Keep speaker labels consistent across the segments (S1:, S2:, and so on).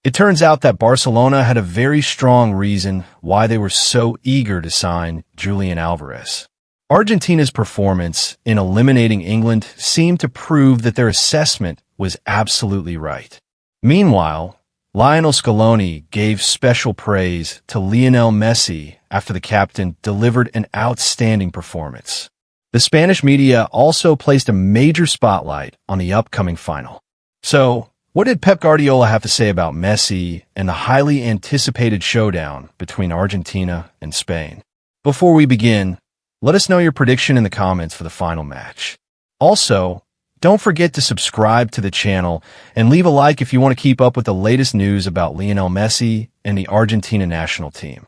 S1: It turns out that Barcelona had a very strong reason why they were so eager to sign Julian Alvarez. Argentina's performance in eliminating England seemed to prove that their assessment was absolutely right. Meanwhile, Lionel Scaloni gave special praise to Lionel Messi after the captain delivered an outstanding performance. The Spanish media also placed a major spotlight on the upcoming final. So, what did Pep Guardiola have to say about Messi and the highly anticipated showdown between Argentina and Spain? Before we begin, let us know your prediction in the comments for the final match. Also, don't forget to subscribe to the channel and leave a like if you want to keep up with the latest news about Lionel Messi and the Argentina National Team.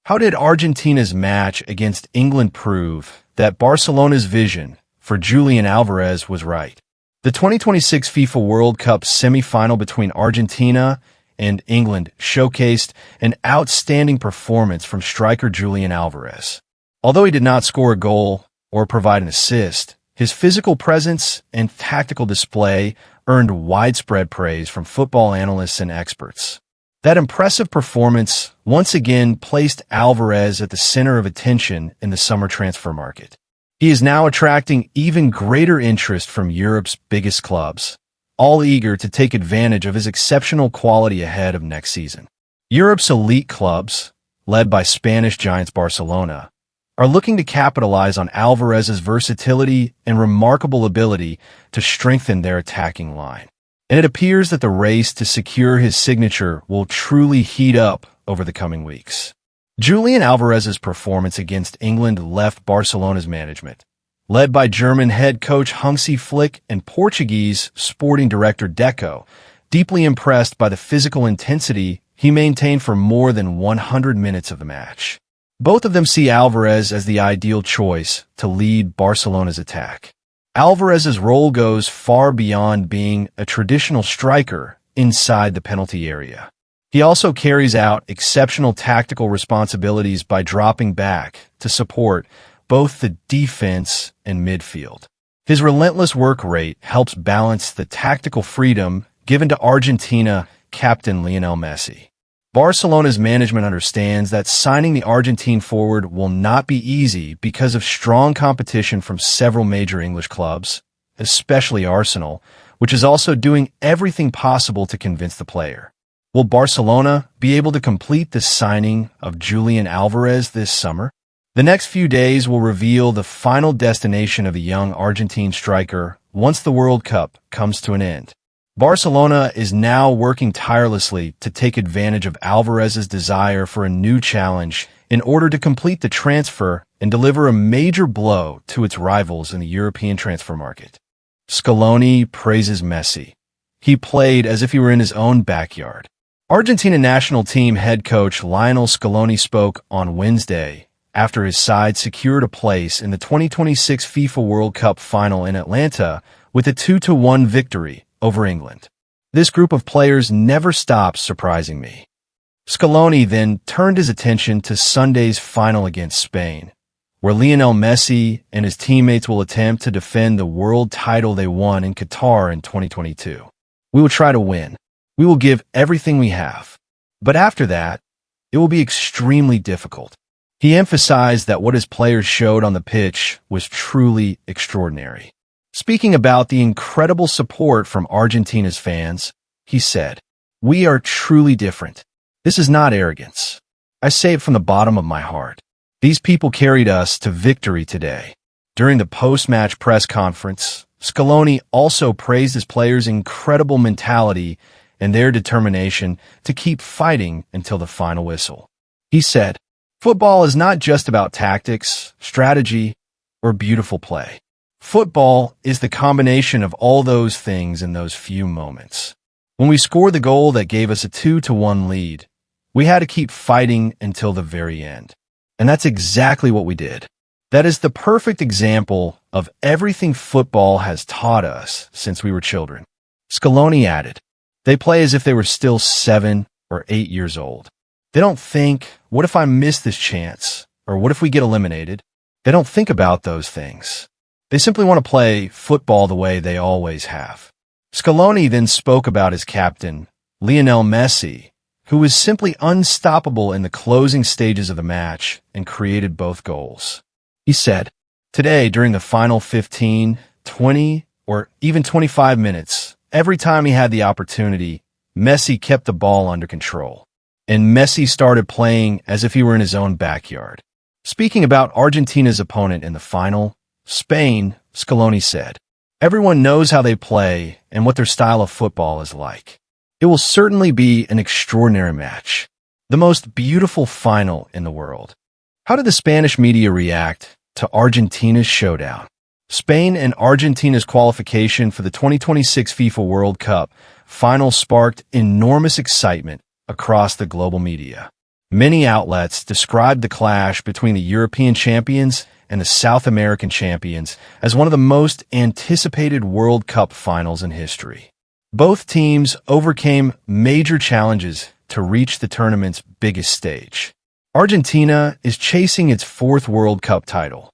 S1: How did Argentina's match against England prove that Barcelona's vision for Julian Alvarez was right? The 2026 FIFA World Cup semi-final between Argentina and England showcased an outstanding performance from striker Julian Alvarez. Although he did not score a goal or provide an assist, his physical presence and tactical display earned widespread praise from football analysts and experts. That impressive performance once again placed Alvarez at the center of attention in the summer transfer market. He is now attracting even greater interest from Europe's biggest clubs, all eager to take advantage of his exceptional quality ahead of next season. Europe's elite clubs, led by Spanish giants Barcelona, are looking to capitalize on Alvarez's versatility and remarkable ability to strengthen their attacking line. And it appears that the race to secure his signature will truly heat up over the coming weeks. Julian Alvarez's performance against England left Barcelona's management, led by German head coach Hansi Flick and Portuguese sporting director Deco, deeply impressed by the physical intensity he maintained for more than 100 minutes of the match. Both of them see Alvarez as the ideal choice to lead Barcelona's attack. Alvarez's role goes far beyond being a traditional striker inside the penalty area. He also carries out exceptional tactical responsibilities by dropping back to support both the defense and midfield. His relentless work rate helps balance the tactical freedom given to Argentina captain Lionel Messi. Barcelona's management understands that signing the Argentine forward will not be easy because of strong competition from several major English clubs, especially Arsenal, which is also doing everything possible to convince the player. Will Barcelona be able to complete the signing of Julian Alvarez this summer? The next few days will reveal the final destination of the young Argentine striker once the World Cup comes to an end. Barcelona is now working tirelessly to take advantage of Alvarez's desire for a new challenge in order to complete the transfer and deliver a major blow to its rivals in the European transfer market. Scaloni praises Messi. He played as if he were in his own backyard. Argentina National Team head coach Lionel Scaloni spoke on Wednesday after his side secured a place in the 2026 FIFA World Cup final in Atlanta with a 2-1 victory over England. This group of players never stops surprising me. Scaloni then turned his attention to Sunday's final against Spain, where Lionel Messi and his teammates will attempt to defend the world title they won in Qatar in 2022. We will try to win. We will give everything we have. But after that, it will be extremely difficult. He emphasized that what his players showed on the pitch was truly extraordinary. Speaking about the incredible support from Argentina's fans, he said, "We are truly different. This is not arrogance. I say it from the bottom of my heart. These people carried us to victory today." During the post-match press conference, Scaloni also praised his players' incredible mentality and their determination to keep fighting until the final whistle. He said, "Football is not just about tactics, strategy, or beautiful play. Football is the combination of all those things in those few moments. When we scored the goal that gave us a 2-1 lead, we had to keep fighting until the very end. And that's exactly what we did. That is the perfect example of everything football has taught us since we were children." Scaloni added, "They play as if they were still 7 or 8 years old. They don't think, what if I miss this chance? Or what if we get eliminated? They don't think about those things. They simply want to play football the way they always have." Scaloni then spoke about his captain, Lionel Messi, who was simply unstoppable in the closing stages of the match and created both goals. He said, "Today, during the final 15, 20, or even 25 minutes, every time he had the opportunity, Messi kept the ball under control. And Messi started playing as if he were in his own backyard." Speaking about Argentina's opponent in the final, Spain, Scaloni said, "Everyone knows how they play and what their style of football is like. It will certainly be an extraordinary match, the most beautiful final in the world." How did the Spanish media react to Argentina's showdown? Spain and Argentina's qualification for the 2026 FIFA World Cup final sparked enormous excitement across the global media. Many outlets described the clash between the European champions and the South American champions as one of the most anticipated World Cup finals in history. Both teams overcame major challenges to reach the tournament's biggest stage. Argentina is chasing its fourth World Cup title,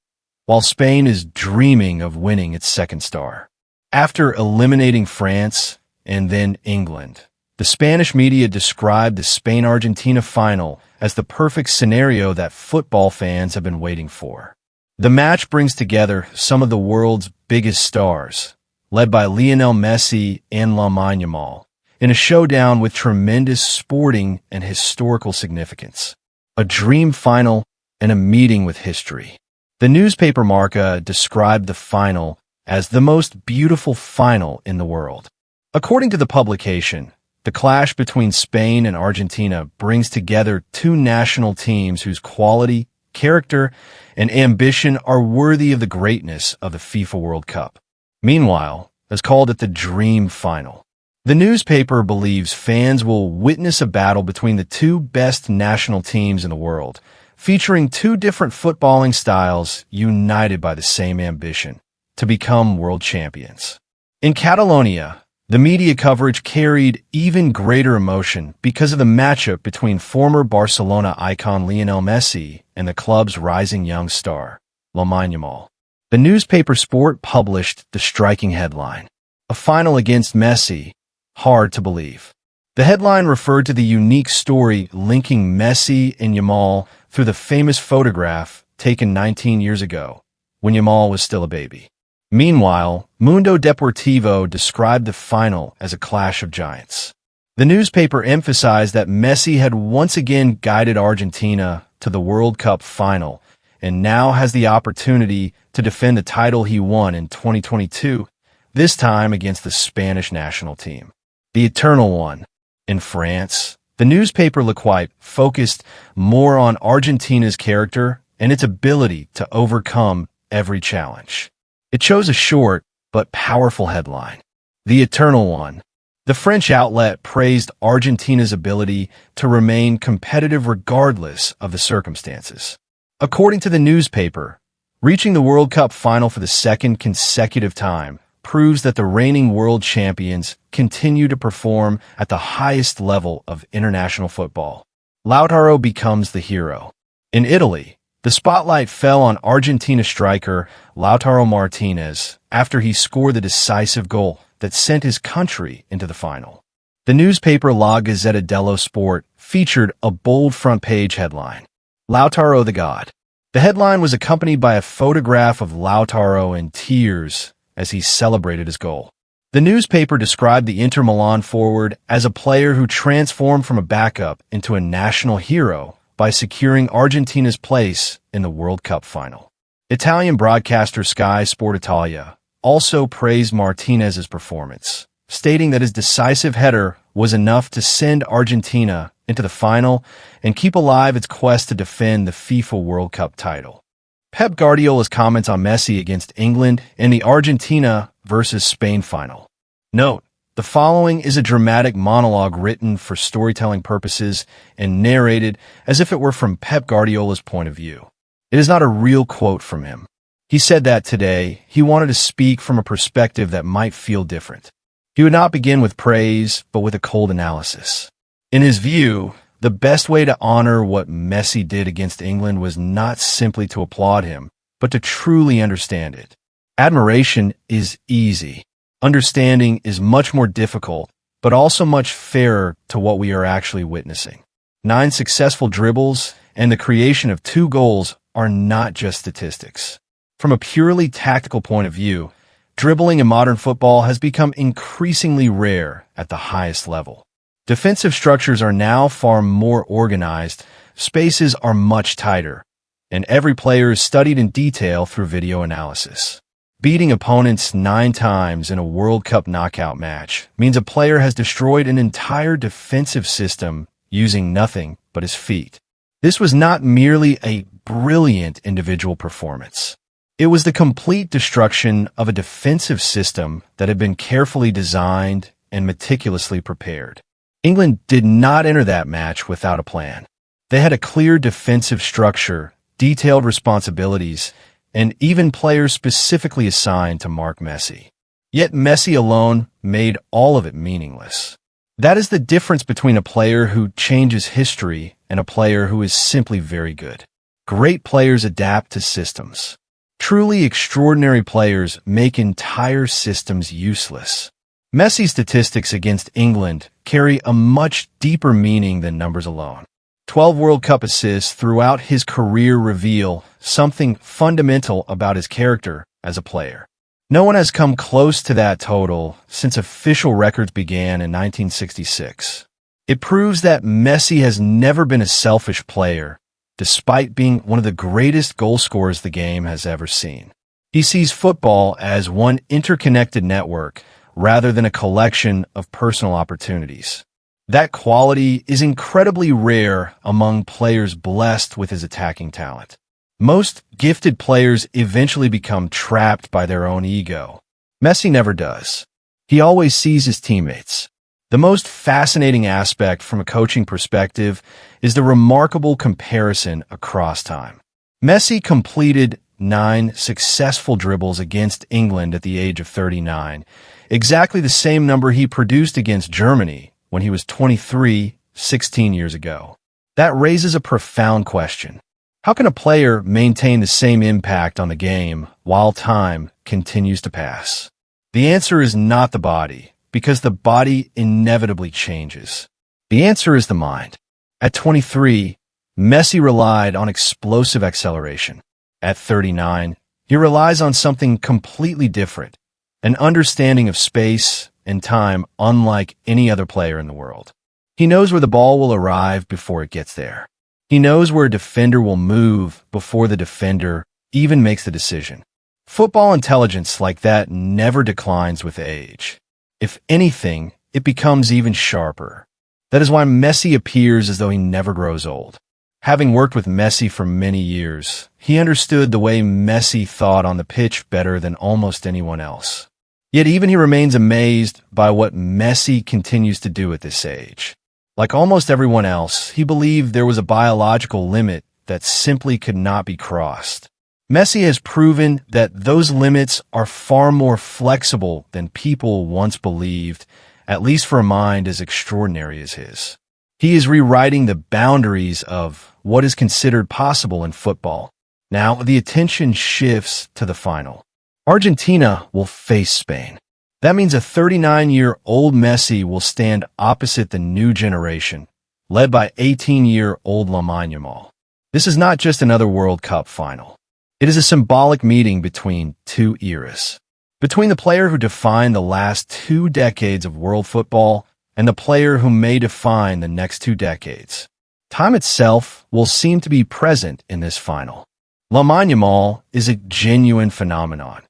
S1: while Spain is dreaming of winning its second star. After eliminating France and then England, the Spanish media described the Spain-Argentina final as the perfect scenario that football fans have been waiting for. The match brings together some of the world's biggest stars, led by Lionel Messi and Yamal, in a showdown with tremendous sporting and historical significance. A dream final and a meeting with history. The newspaper Marca described the final as the most beautiful final in the world. According to the publication, the clash between Spain and Argentina brings together two national teams whose quality, character, and ambition are worthy of the greatness of the FIFA World Cup. Meanwhile, has called it the Dream Final. The newspaper believes fans will witness a battle between the two best national teams in the world, featuring two different footballing styles united by the same ambition, to become world champions. In Catalonia, the media coverage carried even greater emotion because of the matchup between former Barcelona icon Lionel Messi and the club's rising young star, Lamine Yamal. The newspaper Sport published the striking headline, "A final against Messi, hard to believe." The headline referred to the unique story linking Messi and Yamal through the famous photograph taken 19 years ago, when Yamal was still a baby. Meanwhile, Mundo Deportivo described the final as a clash of giants. The newspaper emphasized that Messi had once again guided Argentina to the World Cup final and now has the opportunity to defend the title he won in 2022, this time against the Spanish national team. The Eternal One. In France, the newspaper L'Equipe focused more on Argentina's character and its ability to overcome every challenge. It chose a short but powerful headline, "The Eternal One." The French outlet praised Argentina's ability to remain competitive regardless of the circumstances. According to the newspaper, reaching the World Cup final for the second consecutive time proves that the reigning world champions continue to perform at the highest level of international football. Lautaro becomes the hero. In Italy, the spotlight fell on Argentina striker Lautaro Martinez after he scored the decisive goal that sent his country into the final. The newspaper La Gazzetta dello Sport featured a bold front-page headline, "Lautaro the God." The headline was accompanied by a photograph of Lautaro in tears as he celebrated his goal. The newspaper described the Inter Milan forward as a player who transformed from a backup into a national hero by securing Argentina's place in the World Cup final. Italian broadcaster Sky Sport Italia also praised Martinez's performance, stating that his decisive header was enough to send Argentina into the final and keep alive its quest to defend the FIFA World Cup title. Pep Guardiola's comments on Messi against England and the Argentina versus Spain final. Note, the following is a dramatic monologue written for storytelling purposes and narrated as if it were from Pep Guardiola's point of view. It is not a real quote from him. He said that today he wanted to speak from a perspective that might feel different. He would not begin with praise, but with a cold analysis. In his view, the best way to honor what Messi did against England was not simply to applaud him, but to truly understand it. Admiration is easy. Understanding is much more difficult, but also much fairer to what we are actually witnessing. 9 successful dribbles and the creation of 2 goals are not just statistics. From a purely tactical point of view, dribbling in modern football has become increasingly rare at the highest level. Defensive structures are now far more organized, spaces are much tighter, and every player is studied in detail through video analysis. Beating opponents 9 times in a World Cup knockout match means a player has destroyed an entire defensive system using nothing but his feet. This was not merely a brilliant individual performance. It was the complete destruction of a defensive system that had been carefully designed and meticulously prepared. England did not enter that match without a plan. They had a clear defensive structure, detailed responsibilities, and even players specifically assigned to mark Messi. Yet Messi alone made all of it meaningless. That is the difference between a player who changes history and a player who is simply very good. Great players adapt to systems. Truly extraordinary players make entire systems useless. Messi's statistics against England carry a much deeper meaning than numbers alone. 12 World Cup assists throughout his career reveal something fundamental about his character as a player. No one has come close to that total since official records began in 1966. It proves that Messi has never been a selfish player, despite being one of the greatest goal scorers the game has ever seen. He sees football as one interconnected network rather than a collection of personal opportunities. That quality is incredibly rare among players blessed with his attacking talent. Most gifted players eventually become trapped by their own ego. Messi never does. He always sees his teammates. The most fascinating aspect from a coaching perspective is the remarkable comparison across time. Messi completed 9 successful dribbles against England at the age of 39, exactly the same number he produced against Germany when he was 23, 16 years ago. That raises a profound question. How can a player maintain the same impact on the game while time continues to pass? The answer is not the body, because the body inevitably changes. The answer is the mind. At 23, Messi relied on explosive acceleration. At 39, he relies on something completely different, an understanding of space and time unlike any other player in the world. He knows where the ball will arrive before it gets there. He knows where a defender will move before the defender even makes the decision. Football intelligence like that never declines with age. If anything, it becomes even sharper. That is why Messi appears as though he never grows old. Having worked with Messi for many years, he understood the way Messi thought on the pitch better than almost anyone else. Yet even he remains amazed by what Messi continues to do at this age. Like almost everyone else, he believed there was a biological limit that simply could not be crossed. Messi has proven that those limits are far more flexible than people once believed, at least for a mind as extraordinary as his. He is rewriting the boundaries of what is considered possible in football. Now the attention shifts to the final. Argentina will face Spain. That means a 39-year-old Messi will stand opposite the new generation, led by 18-year-old Lamine Yamal. This is not just another World Cup final. It is a symbolic meeting between 2 eras. Between the player who defined the last 2 decades of world football and the player who may define the next 2 decades. Time itself will seem to be present in this final. Lamine Yamal is a genuine phenomenon,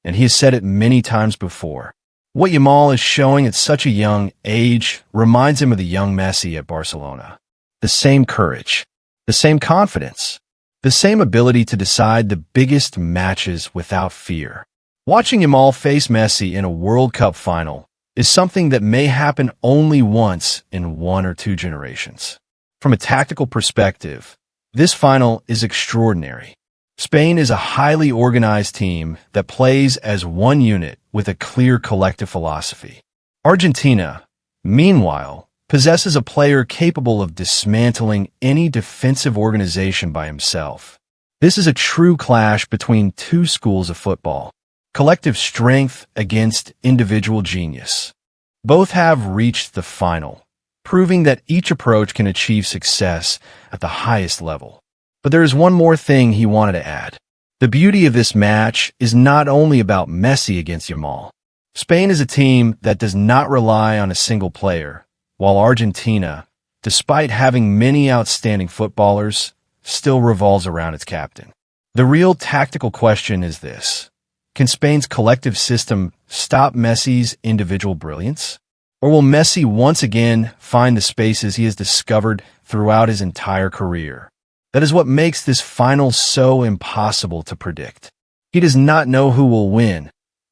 S1: and he has said it many times before. What Yamal is showing at such a young age reminds him of the young Messi at Barcelona. The same courage, the same confidence, the same ability to decide the biggest matches without fear. Watching Yamal face Messi in a World Cup final is something that may happen only once in 1 or 2 generations. From a tactical perspective, this final is extraordinary. Spain is a highly organized team that plays as one unit with a clear collective philosophy. Argentina, meanwhile, possesses a player capable of dismantling any defensive organization by himself. This is a true clash between 2 schools of football. Collective strength against individual genius. Both have reached the final, proving that each approach can achieve success at the highest level. But there is one more thing he wanted to add. The beauty of this match is not only about Messi against Yamal. Spain is a team that does not rely on a single player, while Argentina, despite having many outstanding footballers, still revolves around its captain. The real tactical question is this: can Spain's collective system stop Messi's individual brilliance? Or will Messi once again find the spaces he has discovered throughout his entire career? That is what makes this final so impossible to predict. He does not know who will win,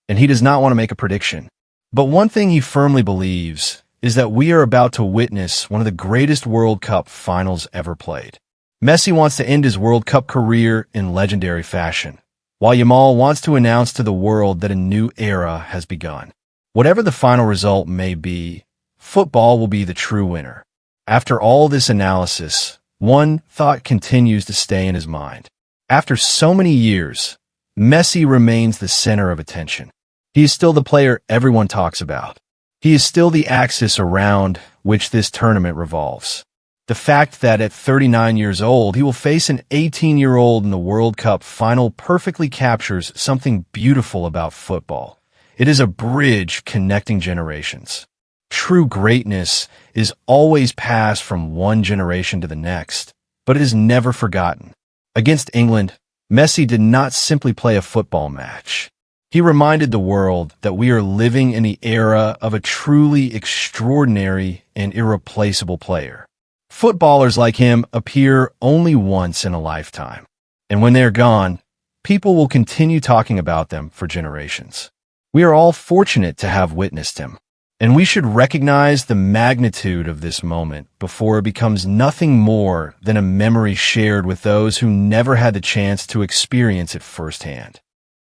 S1: and he does not want to make a prediction. But one thing he firmly believes is that we are about to witness one of the greatest World Cup finals ever played. Messi wants to end his World Cup career in legendary fashion, while Yamal wants to announce to the world that a new era has begun. Whatever the final result may be, football will be the true winner. After all this analysis, one thought continues to stay in his mind. After so many years, Messi remains the center of attention. He is still the player everyone talks about. He is still the axis around which this tournament revolves. The fact that at 39 years old he will face an 18-year-old in the World Cup final perfectly captures something beautiful about football. It is a bridge connecting generations. True greatness is always passed from one generation to the next, but it is never forgotten. Against England, Messi did not simply play a football match. He reminded the world that we are living in the era of a truly extraordinary and irreplaceable player. Footballers like him appear only once in a lifetime, and when they're gone, people will continue talking about them for generations. We are all fortunate to have witnessed him, and we should recognize the magnitude of this moment before it becomes nothing more than a memory shared with those who never had the chance to experience it firsthand.